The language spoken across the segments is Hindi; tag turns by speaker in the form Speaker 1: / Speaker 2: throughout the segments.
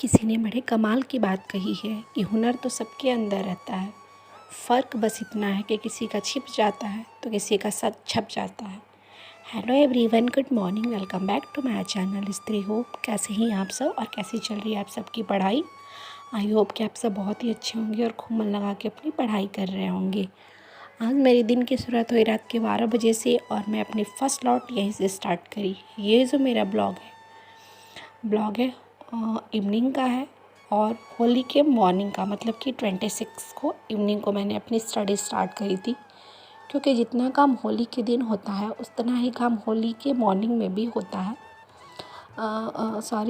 Speaker 1: किसी ने बड़े कमाल की बात कही है कि हुनर तो सबके अंदर रहता है, फ़र्क बस इतना है कि किसी का छिप जाता है तो किसी का सच छप जाता है। Hello everyone, good morning, welcome back to my channel स्त्री होप। कैसे हैं आप सब और कैसी चल रही है आप सबकी पढ़ाई। आई होप कि आप सब बहुत ही अच्छे होंगे और खूब मन लगा के अपनी पढ़ाई कर रहे होंगे। आज मेरे दिन की शुरुआत हुई रात के 12 बजे से और मैं अपनी फ़र्स्ट स्लॉट यहीं से स्टार्ट करी। ये जो मेरा ब्लॉग है इवनिंग का है और होली के मॉर्निंग का, मतलब कि 26 को इवनिंग को मैंने अपनी स्टडी स्टार्ट करी थी। क्योंकि जितना काम होली के दिन होता है उतना ही काम होली के मॉर्निंग में भी होता है।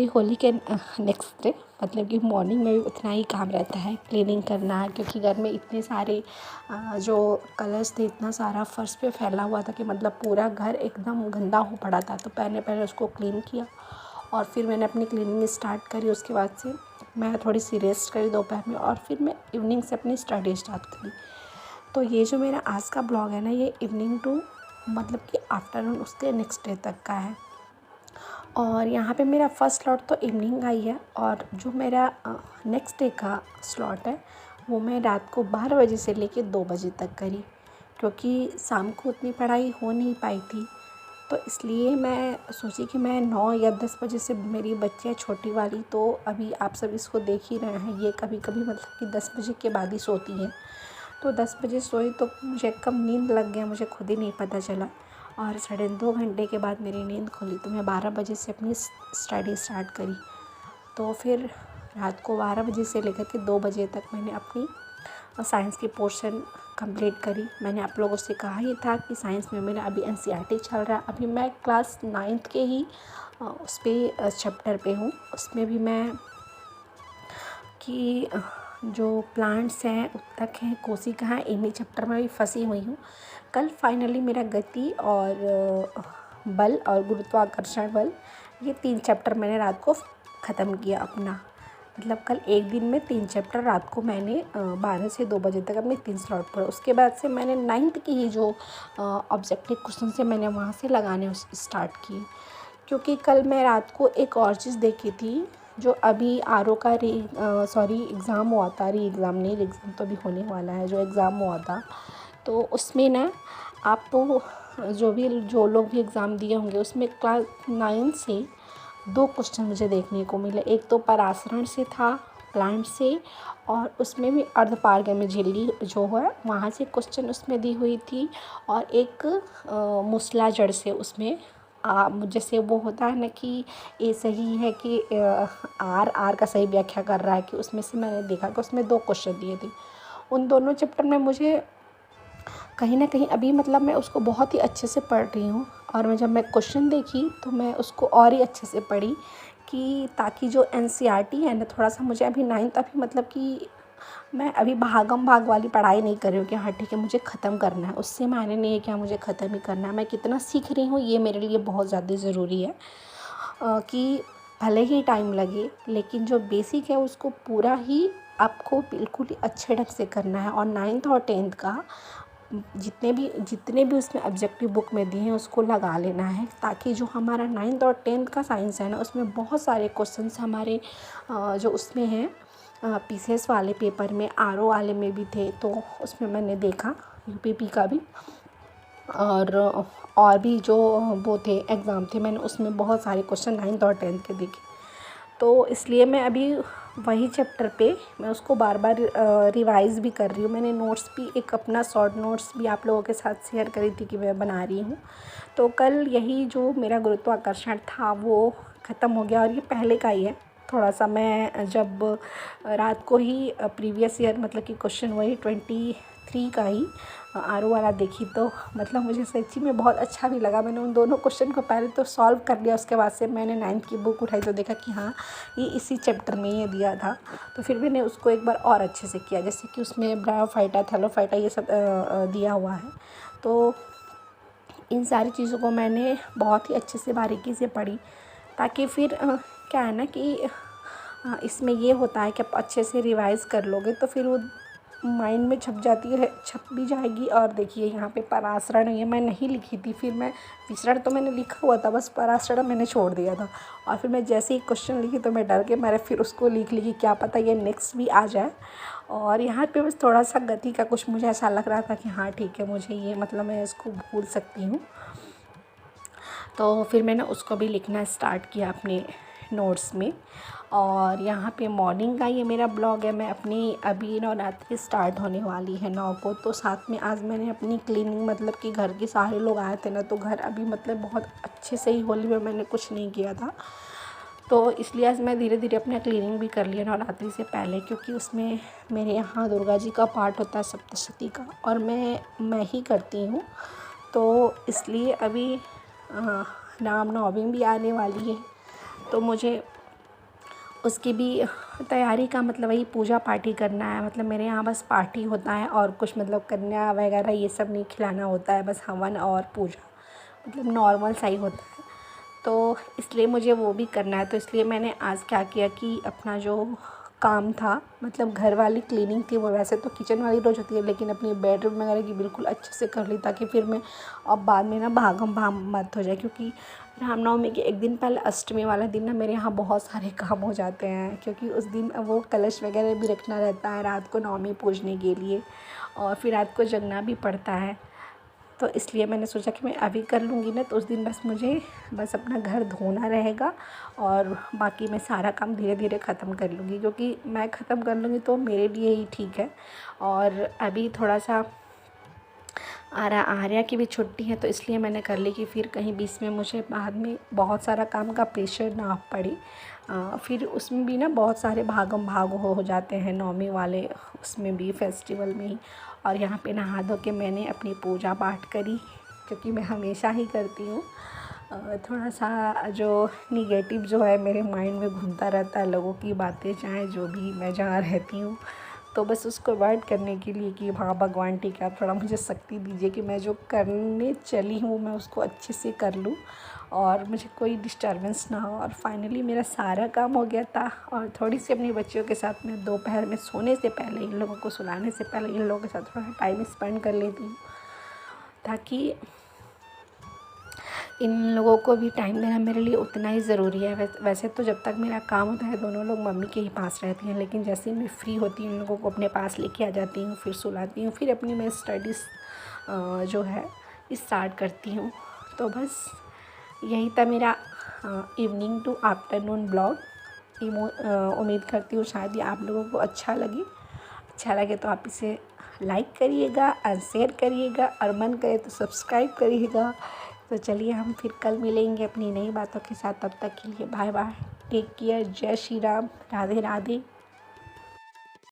Speaker 1: होली के नेक्स्ट डे, मतलब कि मॉर्निंग में भी उतना ही काम रहता है, क्लीनिंग करना है। क्योंकि घर में इतने सारे जो कलर्स थे, इतना सारा फर्श पे फैला हुआ था कि मतलब पूरा घर एकदम गंदा हो पड़ा था। तो पहले उसको क्लीन किया और फिर मैंने अपनी क्लीनिंग स्टार्ट करी। उसके बाद से मैं थोड़ी सी रेस्ट करी दोपहर में और फिर मैं इवनिंग से अपनी स्टडी स्टार्ट करी। तो ये जो मेरा आज का ब्लॉग है ना, ये इवनिंग टू मतलब कि आफ्टरनून उसके नेक्स्ट डे तक का है। और यहाँ पे मेरा फर्स्ट स्लॉट तो इवनिंग आई है और जो मेरा नेक्स्ट डे का स्लॉट है वो मैं रात को 12 बजे से लेके 2 बजे तक करी। क्योंकि शाम को उतनी पढ़ाई हो नहीं पाई थी, तो इसलिए मैं सोची कि मैं 9 या 10 बजे से, मेरी बच्ची है छोटी वाली, तो अभी आप सब इसको देख ही रहे हैं, ये कभी कभी मतलब कि 10 बजे के बाद ही सोती है। तो 10 बजे सोई तो मुझे कब नींद लग गया मुझे खुद ही नहीं पता चला और 2.5 घंटे के बाद मेरी नींद खुली। तो मैं 12 बजे से अपनी स्टडी स्टार्ट करी। तो फिर रात को 12 बजे से लेकर के 2 बजे तक मैंने अपनी साइंस की पोर्शन कंप्लीट करी। मैंने आप लोगों से कहा ही था कि साइंस में मेरा अभी एनसीईआरटी चल रहा है। अभी मैं क्लास 9th के ही उस पे चैप्टर पे हूँ। उसमें भी मैं कि जो प्लांट्स हैं, उत्तक हैं, कोशिका हैं, इन्हीं चैप्टर में भी फंसी हुई हूँ। कल फाइनली मेरा गति और बल और गुरुत्वाकर्षण बल, ये 3 चैप्टर मैंने रात को ख़त्म किया अपना। मतलब कल एक दिन में 3 चैप्टर रात को मैंने 12 से 2 बजे तक अपने 3 स्लॉट पढ़ा। उसके बाद से मैंने 9th की ही जो ऑब्जेक्टिव क्वेश्चन से मैंने वहाँ से लगाने स्टार्ट किए। क्योंकि कल मैं रात को एक और चीज़ देखी थी, जो अभी आरओ का एग्ज़ाम हुआ था, एग्ज़ाम तो अभी होने वाला है। जो एग्ज़ाम हुआ था तो उसमें ना आप जो लोग भी एग्ज़ाम दिए होंगे उसमें क्लास 9 से 2 क्वेश्चन मुझे देखने को मिले। एक तो परासरण से था, प्लांट से, और उसमें भी अर्धपारगम्य झिल्ली जो है वहाँ से क्वेश्चन उसमें दी हुई थी। और एक मूसलाजड़ से, उसमें जैसे वो होता है ना कि ए सही है कि आर का सही व्याख्या कर रहा है, कि उसमें से मैंने देखा कि उसमें 2 क्वेश्चन दिए थे। उन दोनों चैप्टर में मुझे कहीं ना कहीं अभी मतलब मैं उसको बहुत ही अच्छे से पढ़ रही हूँ। और जब मैं क्वेश्चन देखी तो मैं उसको और ही अच्छे से पढ़ी, कि ताकि जो एनसीईआरटी है ना, थोड़ा सा मुझे अभी 9th, अभी मतलब कि मैं अभी भागम भाग वाली पढ़ाई नहीं कर रही हूँ कि हाँ ठीक है मुझे ख़त्म करना है। उससे मायने नहीं है कि हाँ मुझे ख़त्म ही करना है। मैं कितना सीख रही हूँ ये मेरे लिए बहुत ज़्यादा ज़रूरी है। कि भले ही टाइम लगे, लेकिन जो बेसिक है उसको पूरा ही आपको बिल्कुल ही अच्छे ढंग से करना है। और 9th और 10th का जितने भी उसमें ऑब्जेक्टिव बुक में दिए हैं उसको लगा लेना है, ताकि जो हमारा 9th और 10th का साइंस है ना, उसमें बहुत सारे क्वेश्चंस हमारे जो उसमें हैं पीसीएस वाले पेपर में, आरओ वाले में भी थे। तो उसमें मैंने देखा यूपीपी का भी, और भी जो वो थे एग्ज़ाम थे, मैंने उसमें बहुत सारे क्वेश्चन 9th और 10th के देखे। तो इसलिए मैं अभी वही चैप्टर पे मैं उसको बार बार रिवाइज़ भी कर रही हूँ। मैंने नोट्स भी, एक अपना शॉर्ट नोट्स भी आप लोगों के साथ शेयर करी थी कि मैं बना रही हूँ। तो कल यही जो मेरा गुरुत्वाकर्षण था वो ख़त्म हो गया और ये पहले का ही है। थोड़ा सा मैं जब रात को ही प्रीवियस ईयर, मतलब कि क्वेश्चन वही 23 का ही आरओ वाला देखी, तो मतलब मुझे सच्ची में बहुत अच्छा भी लगा। मैंने उन दोनों क्वेश्चन को पहले तो सॉल्व कर लिया, उसके बाद से मैंने 9th की बुक उठाई तो देखा कि हाँ ये इसी चैप्टर में ये दिया था। तो फिर मैंने उसको एक बार और अच्छे से किया, जैसे कि उसमें ब्रायोफाइटा, थैलोफाइटा ये सब दिया हुआ है। तो इन सारी चीज़ों को मैंने बहुत ही अच्छे से बारीकी से पढ़ी, ताकि फिर क्या है ना कि इसमें ये होता है कि आप अच्छे से रिवाइज़ कर लोगे तो फिर वो माइंड में छप जाती है, छप भी जाएगी। और देखिए यहाँ पे पराशरण ये मैं नहीं लिखी थी, फिर मैं विसरण तो मैंने लिखा हुआ था, बस पराशरण मैंने छोड़ दिया था। और फिर मैं जैसे ही क्वेश्चन लिखी तो मैं डर के मारे फिर उसको लिख ली कि क्या पता ये नेक्स्ट भी आ जाए। और यहाँ पे बस थोड़ा सा गति का कुछ मुझे ऐसा लग रहा था कि हाँ ठीक है, मुझे ये मतलब मैं इसको भूल सकती हूँ। तो फिर मैंने उसको भी लिखना स्टार्ट किया अपने नोट्स में। और यहाँ पे मॉर्निंग का ये मेरा ब्लॉग है। मैं अपनी अभी नवरात्रि स्टार्ट होने वाली है 9 को, तो साथ में आज मैंने अपनी क्लीनिंग, मतलब कि घर के सारे लोग आए थे ना, तो घर अभी मतलब बहुत अच्छे से ही, होली में मैंने कुछ नहीं किया था, तो इसलिए आज मैं धीरे धीरे अपना क्लीनिंग भी कर लिया नवरात्रि से पहले, क्योंकि उसमें मेरे यहाँ दुर्गा जी का पाठ होता है सप्तशती का, और मैं ही करती हूँ। तो इसलिए अभी रामनवमी भी आने वाली है, तो मुझे उसकी भी तैयारी का मतलब वही पूजा पाठ ही करना है। मतलब मेरे यहाँ बस पाठ ही होता है, और कुछ मतलब कन्या वगैरह ये सब नहीं खिलाना होता है, बस हवन और पूजा मतलब नॉर्मल सा ही होता है। तो इसलिए मुझे वो भी करना है। तो इसलिए मैंने आज क्या किया कि अपना जो काम था, मतलब घर वाली क्लीनिंग थी, वो वैसे तो किचन वाली रोज़ होती है, लेकिन अपनी बेडरूम वगैरह की बिल्कुल अच्छे से कर ली, ताकि फिर मैं अब बाद में ना भागम भाग मत हो जाए। क्योंकि रामनवमी के एक दिन पहले अष्टमी वाला दिन ना मेरे यहाँ बहुत सारे काम हो जाते हैं, क्योंकि उस दिन वो कलश वगैरह भी रखना रहता है रात को नवमी पूजने के लिए, और फिर रात को जगना भी पड़ता है। तो इसलिए मैंने सोचा कि मैं अभी कर लूँगी ना, तो उस दिन बस मुझे बस अपना घर धोना रहेगा, और बाकी मैं सारा काम धीरे धीरे ख़त्म कर लूँगी, क्योंकि मैं ख़त्म कर लूँगी तो मेरे लिए ही ठीक है। और अभी थोड़ा सा आर्या की भी छुट्टी है, तो इसलिए मैंने कर ली कि फिर कहीं बीच में मुझे बाद में बहुत सारा काम का प्रेशर ना पड़े। फिर उसमें भी ना बहुत सारे भागम भाग हो जाते हैं नवमी वाले, उसमें भी फेस्टिवल में ही। और यहाँ पे नहा धो के मैंने अपनी पूजा पाठ करी, क्योंकि मैं हमेशा ही करती हूँ। थोड़ा सा जो निगेटिव जो है मेरे माइंड में घूमता रहता है, लोगों की बातें, चाहे जो भी, मैं जहाँ रहती हूँ, तो बस उसको अवॉइड करने के लिए कि हाँ भगवान ठीक है, आप थोड़ा मुझे शक्ति दीजिए कि मैं जो करने चली हूँ मैं उसको अच्छे से कर लूँ, और मुझे कोई डिस्टर्बेंस ना हो। और फाइनली मेरा सारा काम हो गया था, और थोड़ी सी अपनी बच्चियों के साथ मैं दोपहर में सोने से पहले, इन लोगों को सुलाने से पहले, इन लोगों के साथ थोड़ा टाइम स्पेंड कर लेती हूँ, ताकि इन लोगों को भी टाइम देना मेरे लिए उतना ही ज़रूरी है। वैसे तो जब तक मेरा काम होता है दोनों लोग मम्मी के ही पास रहती हैं, लेकिन जैसे ही मैं फ्री होती हूँ इन लोगों को अपने पास लेके आ जाती हूँ, फिर सुलाती हूँ, फिर अपनी मैं स्टडीज़ जो है स्टार्ट करती हूँ। तो बस यही था मेरा इवनिंग टू आफ्टरनून ब्लॉग। उम्मीद करती हूँ शायद ये आप लोगों को अच्छा लगे तो आप इसे लाइक करिएगा और शेयर करिएगा, और मन करे तो सब्सक्राइब करिएगा। तो चलिए हम फिर कल मिलेंगे अपनी नई बातों के साथ। तब तक के लिए बाय बाय, टेक केयर, जय श्री राम, राधे राधे।